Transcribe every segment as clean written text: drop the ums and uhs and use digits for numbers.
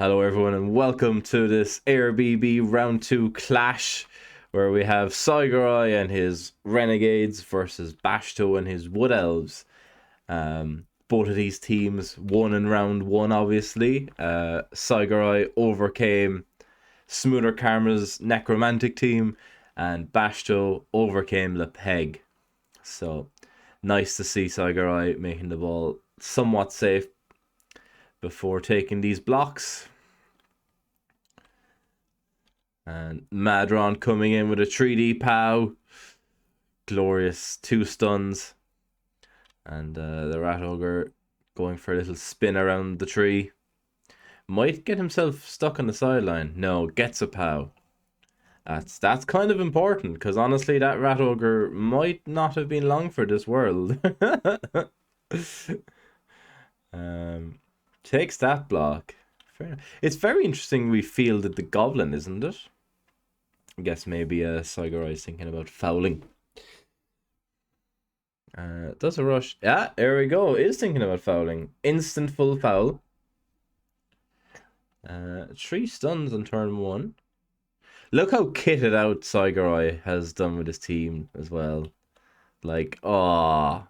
Hello, everyone, and welcome to this Éire BB Round 2 clash where we have Saigorei and his Renegades versus Bashto and his Wood Elves. Both of these teams won in round 1, obviously. Saigorei overcame Smoother Karma's Necromantic team, and Bashto overcame Le Peg. So, nice to see Saigorei making the ball somewhat safe before taking these blocks. And Madron coming in with a 3D POW. Glorious 2 stuns. And the Rat Ogre going for a little spin around the tree. Might get himself stuck on the sideline. No, gets a POW. That's kind of important, because honestly that Rat Ogre might not have been long for this world. Takes that block. Fair enough. It's very interesting we fielded the Goblin, isn't it? I guess maybe Saigorei is thinking about fouling. Does a rush. Yeah, there we go. Is thinking about fouling. Instant full foul. 3 stuns on turn 1. Look how kitted out Saigorei has done with his team as well. Like, oh,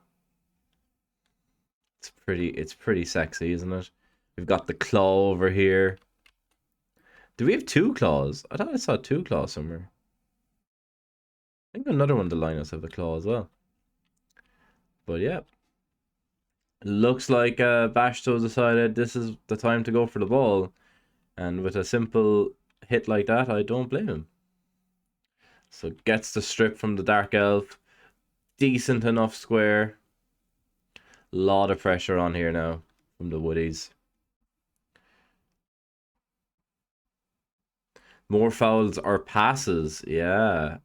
it's pretty sexy, isn't it? We've got the claw over here. Do we have 2 claws? I thought I saw 2 claws somewhere. I think another one of the lineups have the claw as well. But yeah. Looks like Bashto decided this is the time to go for the ball. And with a simple hit like that, I don't blame him. So gets the strip from the Dark Elf. Decent enough square. Lot of pressure on here now from the Woodies. More fouls or passes, yeah.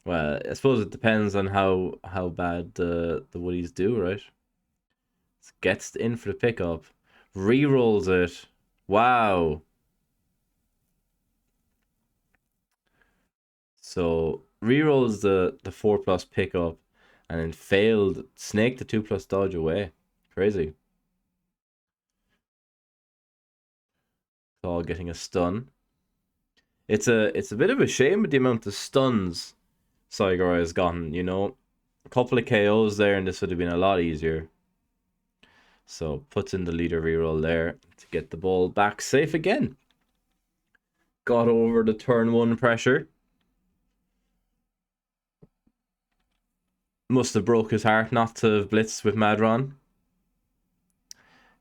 Well, I suppose it depends on how bad the Woodies do, right? Gets in for the pickup. Rerolls it. Wow. So rerolls the 4+ pickup and then failed. Snake the 2+ dodge away. Crazy. All getting a stun. It's a bit of a shame with the amount of stuns Saigorei has gotten, you know. A couple of KOs there and this would have been a lot easier. So puts in the leader reroll there to get the ball back safe again. Got over the turn 1 pressure. Must have broke his heart not to have blitzed with Madron.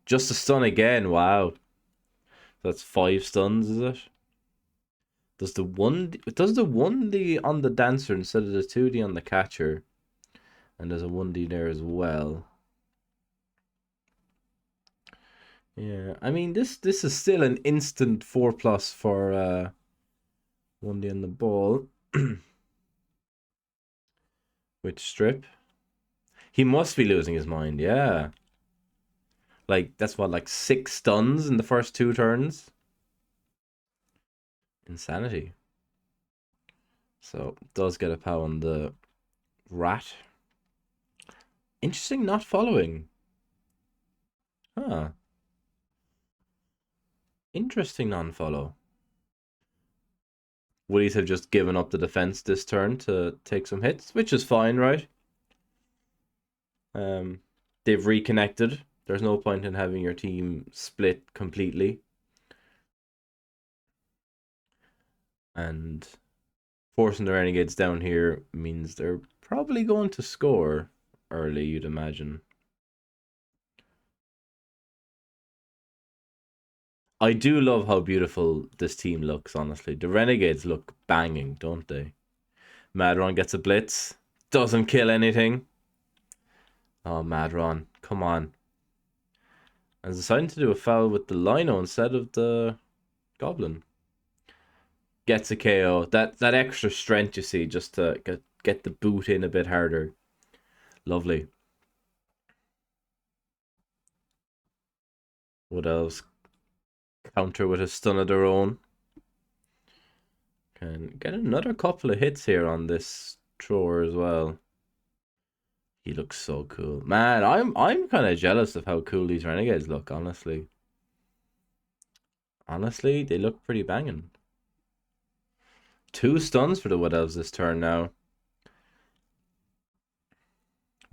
Just a stun again, wow. That's 5 stuns, is it? Does the 1D on the dancer instead of the 2D on the catcher? And there's a 1D there as well. Yeah, I mean this is still an instant 4+ for 1D on the ball. With strip. He must be losing his mind, yeah. Like that's what, like 6 stuns in the first 2 turns. Insanity. So does get a POW on the rat. Interesting not following. Huh. Interesting non-follow. Woodies have just given up the defense this turn to take some hits, which is fine, right? They've reconnected. There's no point in having your team split completely. And forcing the Renegades down here means they're probably going to score early, you'd imagine. I do love how beautiful this team looks, honestly. The Renegades look banging, don't they? Madron gets a blitz. Doesn't kill anything. Oh, Madron. Come on. And deciding to do a foul with the Lino instead of the Goblin. Gets a KO. That extra strength, you see, just to get the boot in a bit harder. Lovely. What else? Counter with a stun of their own. Can get another couple of hits here on this thrower as well. He looks so cool. Man, I'm kind of jealous of how cool these Renegades look, honestly. Honestly, they look pretty banging. 2 stuns for the Wood Elves this turn now.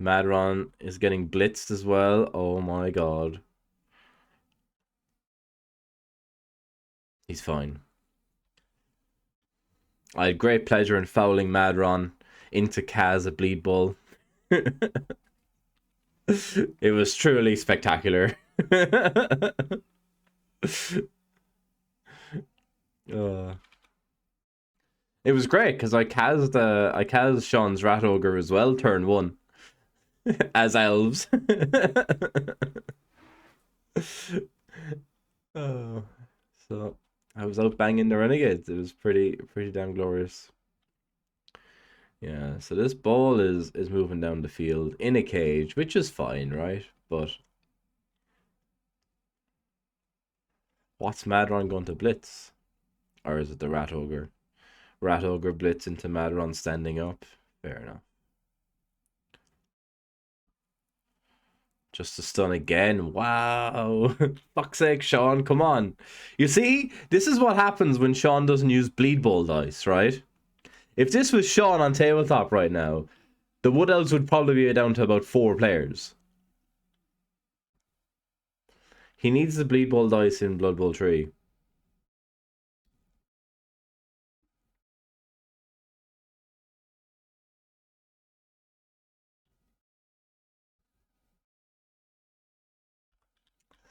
Madron is getting blitzed as well. Oh my god. He's fine. I had great pleasure in fouling Madron into Kaz at Bleed Bull. It was truly spectacular. It was great because I cast Sean's Rat Ogre as well, turn 1. As elves. Oh, so I was out banging the Renegades. It was pretty damn glorious. Yeah, so this ball is moving down the field in a cage, which is fine, right? But what's Madron going to blitz? Or is it the Rat Ogre? Rat Ogre blitz into Madron standing up. Fair enough. Just a stun again. Wow. Fuck's sake, Sean, come on. You see, this is what happens when Sean doesn't use Bleed Ball dice, right? If this was Sean on tabletop right now, the Wood Elves would probably be down to about 4 players. He needs the Bleed Ball dice in Blood Bowl 3.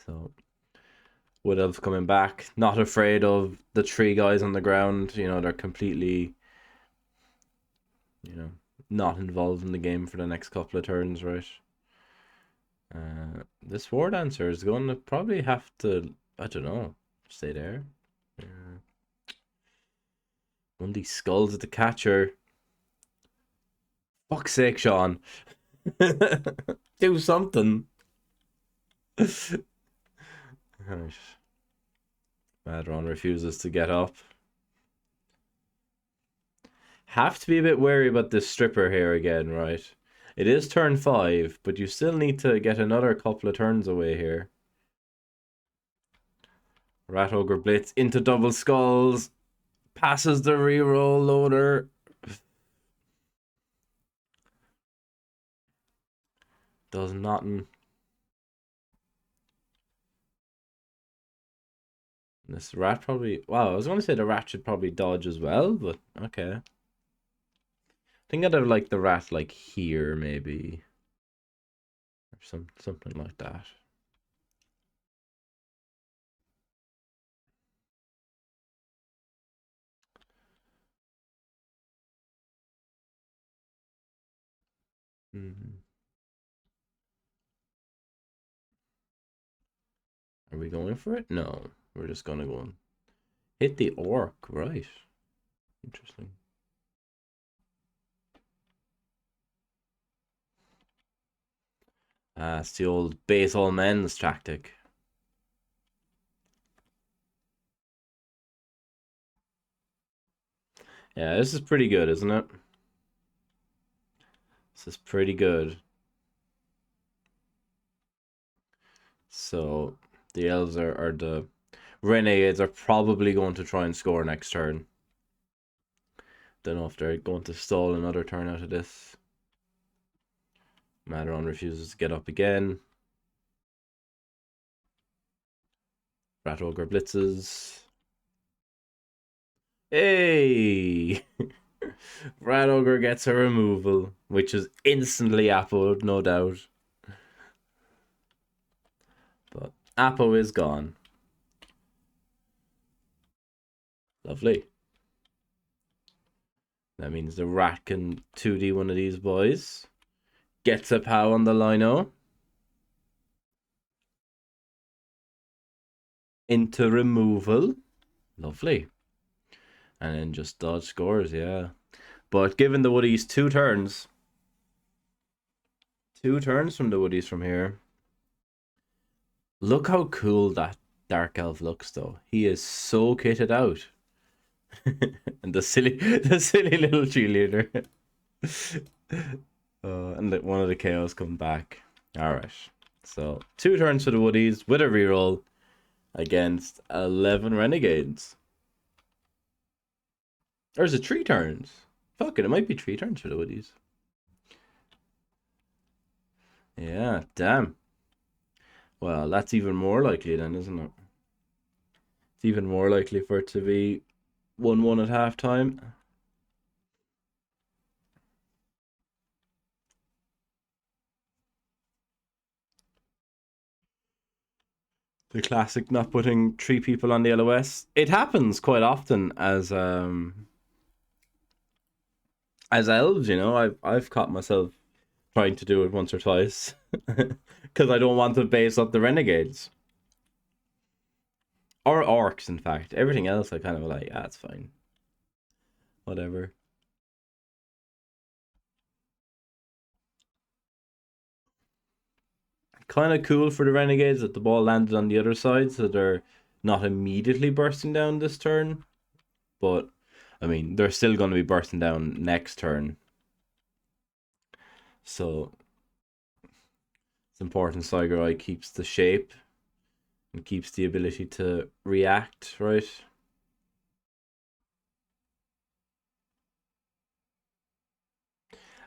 So, Wood Elves coming back, not afraid of the 3 guys on the ground. You know, they're completely, you know, not involved in the game for the next couple of turns, right? This War Dancer is going to probably have to, I don't know, stay there. One of these skulls at the catcher. Fuck's sake, Sean. Do something. Madron refuses to get up. Have to be a bit wary about this stripper here again, right? It is turn 5, but you still need to get another couple of turns away here. Rat Ogre Blitz into double skulls. Passes the reroll loader. Does nothing. This rat probably... Wow, I was going to say the rat should probably dodge as well, but okay. I think I'd have like the rat like here, maybe. Or something like that. Are we going for it? No. We're just going to go and hit the orc, right? Interesting. It's the old base all men's tactic. Yeah, this is pretty good, isn't it? This is pretty good. So the elves are the Renegades are probably going to try and score next turn. Don't know if they're going to stall another turn out of this. Madron refuses to get up again. Rat Ogre blitzes. Hey! Rat Ogre gets a removal, which is instantly Apple, no doubt. But Apple is gone. Lovely. That means the rat can 2D one of these boys. Gets a POW on the lino. Into removal. Lovely. And then just dodge scores, yeah. But given the Woodies 2 turns. 2 turns from the Woodies from here. Look how cool that Dark Elf looks, though. He is so kitted out. And the silly little cheerleader. And one of the chaos come back. Alright. So 2 turns for the Woodies with a reroll. against 11 Renegades. Or is it 3 turns? Fuck it might be 3 turns for the Woodies. Yeah, damn. Well, that's even more likely then, isn't it? It's even more likely for it to be 1-1 at halftime. The classic not putting 3 people on the LOS. It happens quite often as elves, you know. I've caught myself trying to do it once or twice because I don't want to base up the Renegades or orcs. In fact, everything else I kind of like. Ah, it's fine, whatever. Kind of cool for the Renegades that the ball landed on the other side, so they're not immediately bursting down this turn. But I mean, they're still going to be bursting down next turn. So it's important Saigorei keeps the shape and keeps the ability to react, right?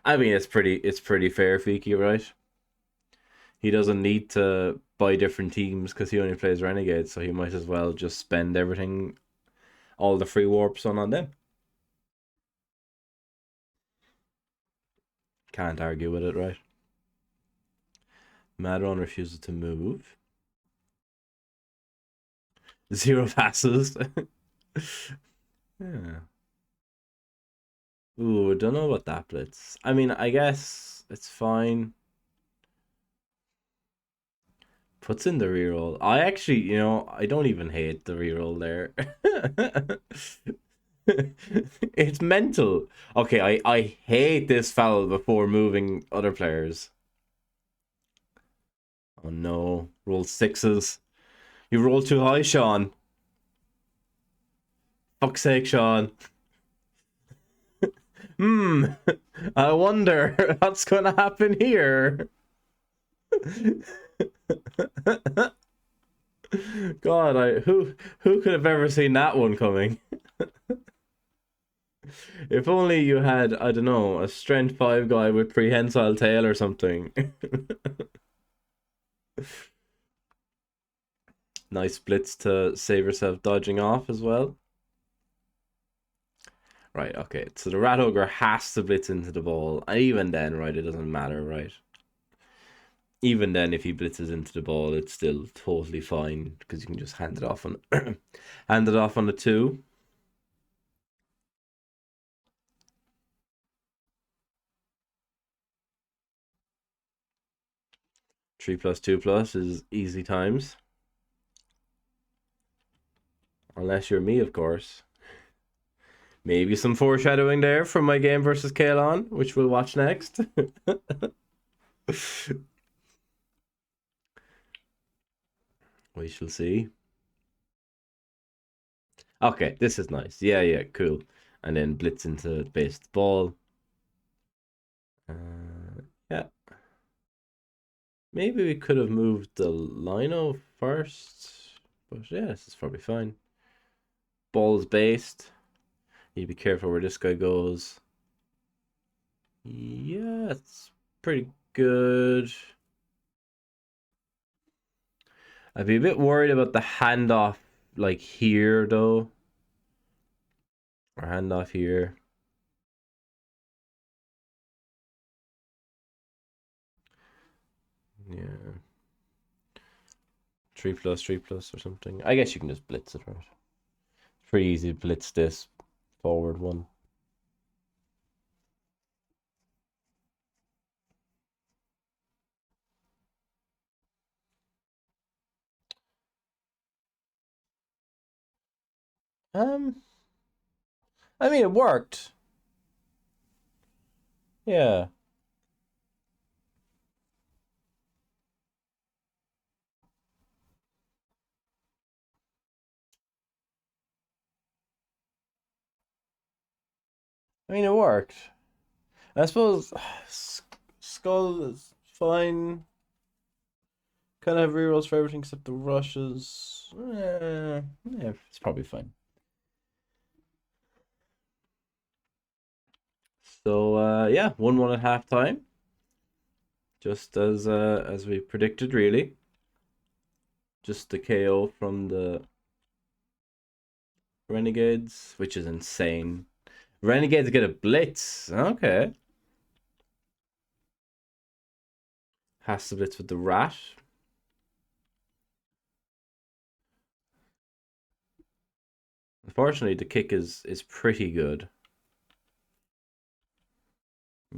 I mean, it's pretty fair, Fiki, right? He doesn't need to buy different teams because he only plays Renegades, so he might as well just spend everything, all the free warps on them. Can't argue with it, right? Madron refuses to move. 0 passes. Yeah. Ooh, don't know about that blitz. I mean, I guess it's fine. Puts in the reroll. I actually, you know, I don't even hate the reroll there. It's mental. Okay, I hate this foul before moving other players. Oh no, roll 6s. You rolled too high, Sean. Fuck's sake, Sean. I wonder what's gonna happen here. God, who could have ever seen that one coming? If only you had, I don't know, a strength 5 guy with prehensile tail or something. Nice blitz to save yourself dodging off as well. Right, okay. So the Rat Ogre has to blitz into the ball. And even then, right, it doesn't matter, right? Even then, if he blitzes into the ball, it's still totally fine because you can just hand it off on hand it off on the 2. Three plus 2+ is easy times. Unless you're me, of course. Maybe some foreshadowing there from my game versus Kaelon, which we'll watch next. We shall see. Okay, this is nice. Yeah, cool. And then blitz into base the ball. Yeah. Maybe we could have moved the lino first. But yeah, this is probably fine. Ball's based. Need to be careful where this guy goes. Yeah, it's pretty good. I'd be a bit worried about the handoff, like here, though. Or handoff here. Yeah. 3+3+ or something. I guess you can just blitz it, right? Pretty easy to blitz this forward one. I mean, it worked. Yeah. I mean, it worked. I suppose Skull is fine. Kind of have rerolls for everything except the rushes. Yeah, it's probably fine. So yeah, 1-1 at halftime. Just as we predicted, really. Just the KO from the Renegades, which is insane. Renegades get a blitz. Okay. Has to blitz with the rat. Unfortunately, the kick is pretty good.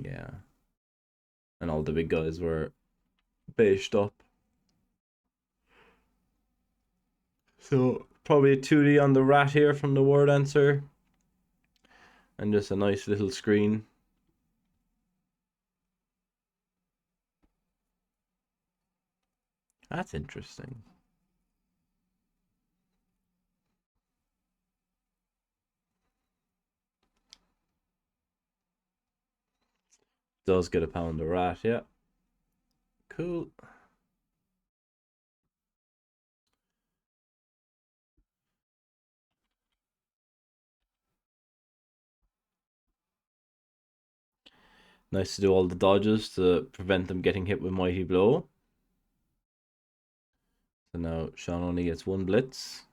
Yeah. And all the big guys were bashed up. So probably a 2D on the rat here from the word answer. And just a nice little screen. That's interesting. Does get a pound of rat, yeah. Cool. Nice to do all the dodges to prevent them getting hit with Mighty Blow. So now Sean only gets one blitz,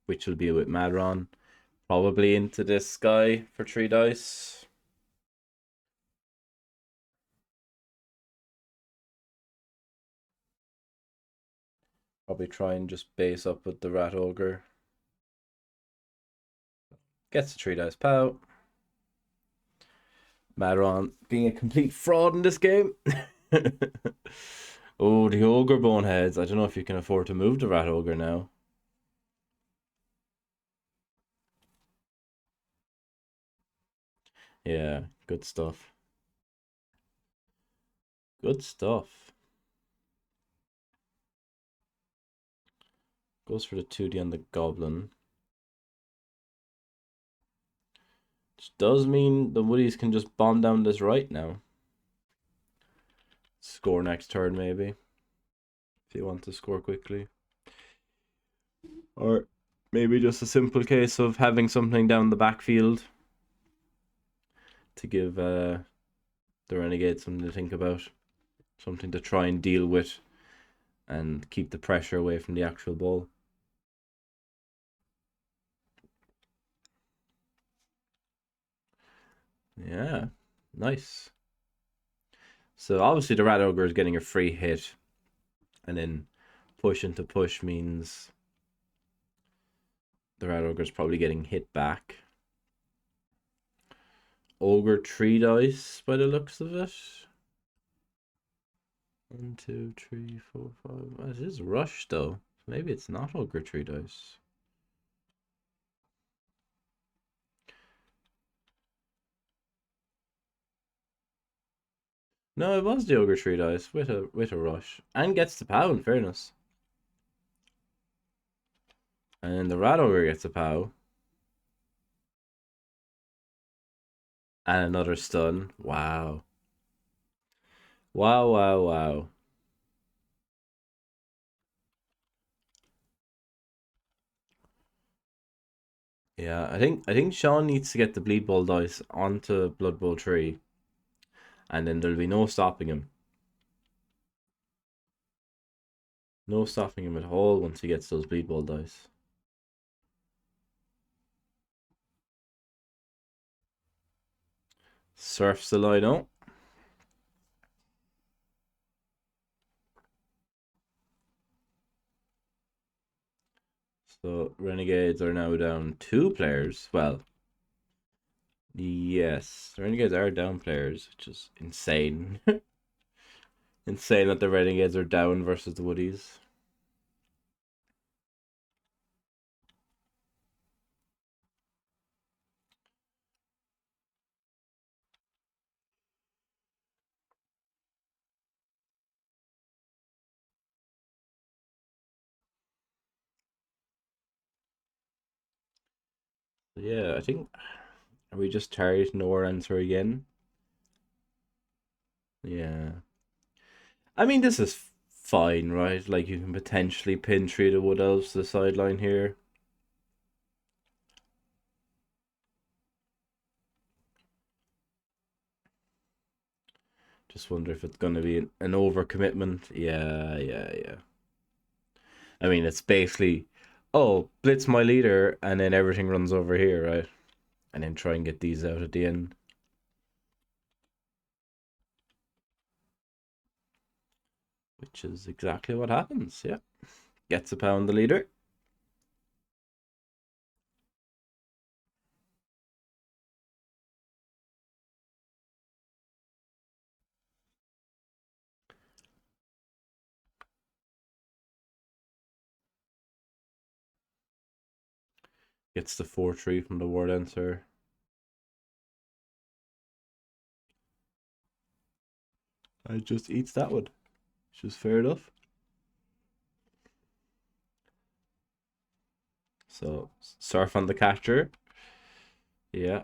which will be with Madron. Probably into this guy for 3 dice. Probably try and just base up with the Rat Ogre. Gets a 3 dice pow. Madron being a complete fraud in this game. Oh, the Ogre Boneheads. I don't know if you can afford to move the Rat Ogre now. Yeah, good stuff. Good stuff. Goes for the 2D on the Goblin. Which does mean the Woodies can just bomb down this right now. Score next turn, maybe. If you want to score quickly. Or maybe just a simple case of having something down the backfield to give the Renegades something to think about. Something to try and deal with and keep the pressure away from the actual ball. Yeah, nice. So obviously the Rat Ogre is getting a free hit. And then push into push means the Rat Ogre is probably getting hit back. Ogre 3 dice by the looks of it. 1, 2, 3, 4, 5. It is rush though. Maybe it's not Ogre 3 dice. No, it was the Ogre 3 dice with a rush. And gets the POW in fairness. And then the Rat Ogre gets a POW. And another stun. Wow. Wow, wow, wow. Yeah, I think Sean needs to get the Bleed Ball dice onto Blood Bowl 3. And then there'll be no stopping him. No stopping him at all once he gets those Bleed Ball dice. Surfs the Lido. So Renegades are now down 2 players. Well, yes, the Renegades are down players, which is insane. Insane that the Renegades are down versus the Woodies. Yeah, I think, are we just targeting our answer again? Yeah. I mean, this is fine, right? Like, you can potentially pin 3 of the Wood Elves to the sideline here. Just wonder if it's going to be an overcommitment. Yeah. I mean, it's basically, oh, blitz my leader, and then everything runs over here, right? And then try and get these out at the end. Which is exactly what happens, yeah. Gets a pound the leader. Gets the 4-3 from the word enter. I just eats that one. Which is fair enough. So, surf on the catcher. Yeah.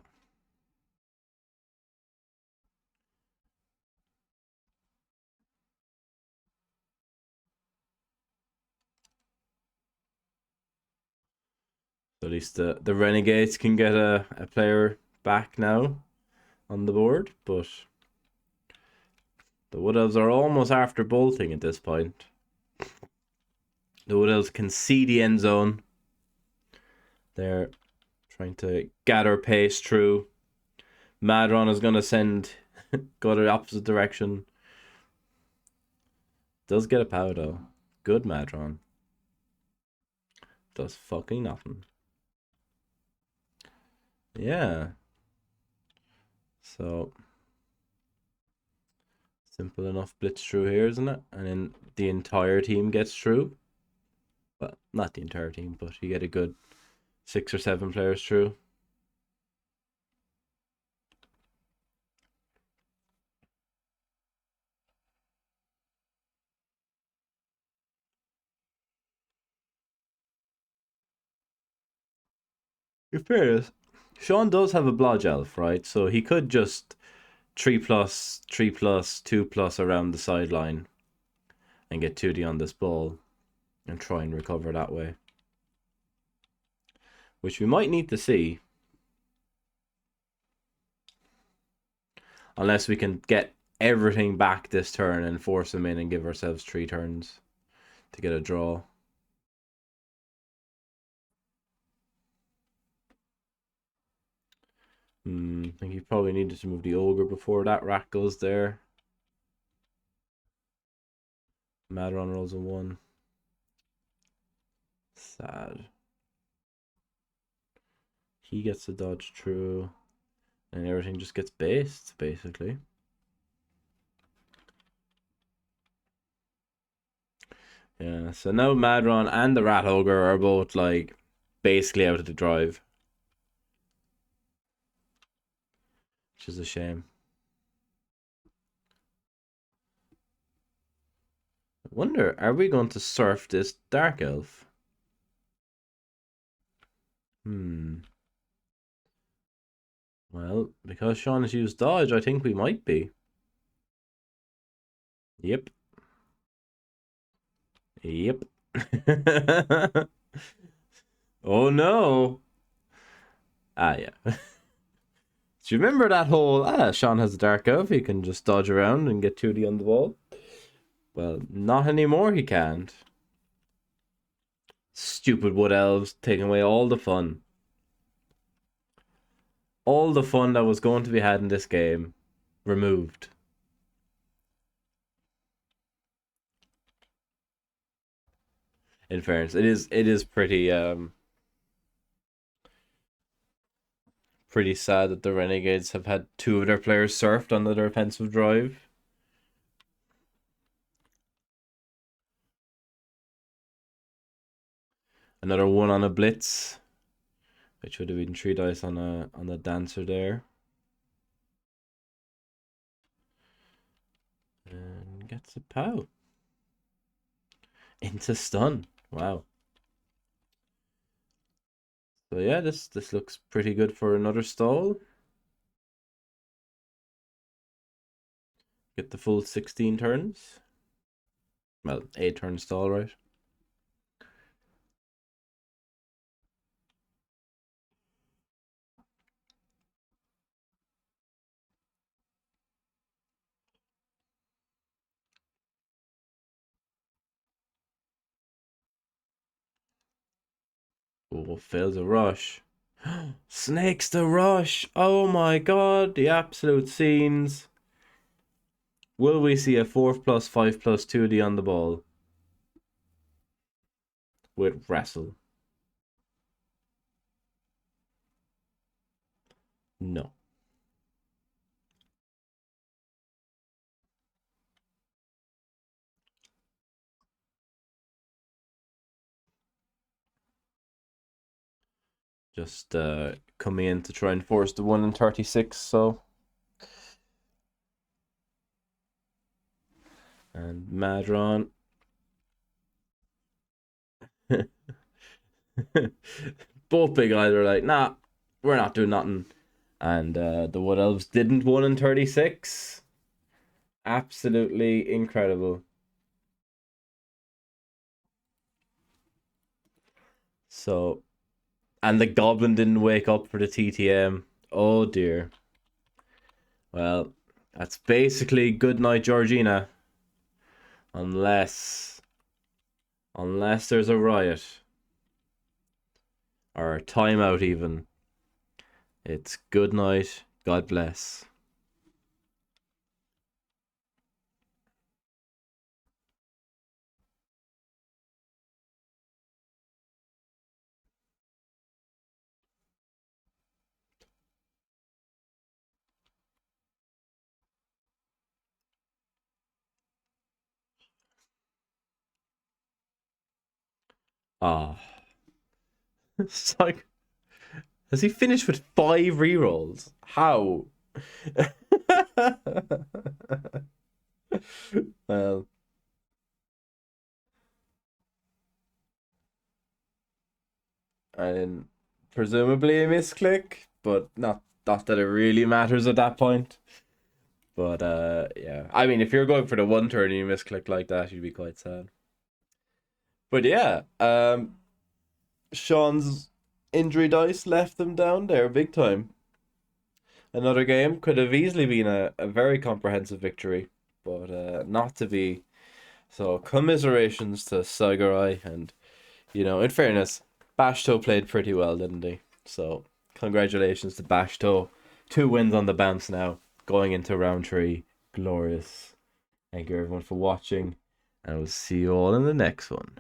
So at least the Renegades can get a player back now on the board, but the Wood Elves are almost after bolting at this point. The Wood Elves can see the end zone. They're trying to gather pace through. Madron is going to go the opposite direction. Does get a pow though. Good Madron. Does fucking nothing. Yeah. So, simple enough blitz through here, isn't it? And then the entire team gets through. Well, not the entire team, but you get a good 6 or 7 players through. In fairness, Sean does have a Blodge Elf, right? So he could just 3+, 3+, 2+ around the sideline and get 2D on this ball and try and recover that way. Which we might need to see. Unless we can get everything back this turn and force him in and give ourselves 3 turns to get a draw. I think he probably needed to move the Ogre before that rat goes there. Madron rolls a 1. Sad. He gets to dodge through. And everything just gets based, basically. Yeah, so now Madron and the Rat Ogre are both, like, basically out of the drive. Which is a shame. I wonder, are we going to surf this Dark Elf? Well, because Sean has used dodge, I think we might be. Yep. Oh no. Yeah. Do you remember that whole, Sean has a Dark Elf, he can just dodge around and get 2D on the ball? Well, not anymore, he can't. Stupid Wood Elves taking away all the fun. All the fun that was going to be had in this game removed. In fairness, it is pretty sad that the Renegades have had 2 of their players surfed on the defensive drive. Another 1 on a blitz, which would have been 3 dice on the dancer there. And gets a pow. Into stun. Wow. So yeah, this looks pretty good for another stall. Get the full 16 turns. Well, 8-turn stall, right? Oh, fails a rush. Snakes the rush. Oh my god, the absolute scenes. Will we see a 4+5+2 2D on the ball with wrestle? No. Just coming in to try and force the 1 in 36, so. And Madron. Both big guys were like, nah, we're not doing nothing. And the Wood Elves didn't 1 in 36. Absolutely incredible. So, and the Goblin didn't wake up for the TTM. Oh dear. Well, that's basically good night, Georgina. Unless there's a riot. Or a timeout even. It's good night, God bless. Ah. It's like, has he finished with 5 rerolls? How? Well, and presumably a misclick, but not that it really matters at that point. But yeah, I mean, if you're going for the 1 turn and you misclick like that, you'd be quite sad. But yeah, Sean's injury dice left them down there big time. Another game could have easily been a very comprehensive victory, but not to be. So commiserations to Saigorei, and in fairness, Bashto played pretty well, didn't he? So congratulations to Bashto. 2 wins on the bounce now, going into round 3. Glorious. Thank you everyone for watching, and we'll see you all in the next one.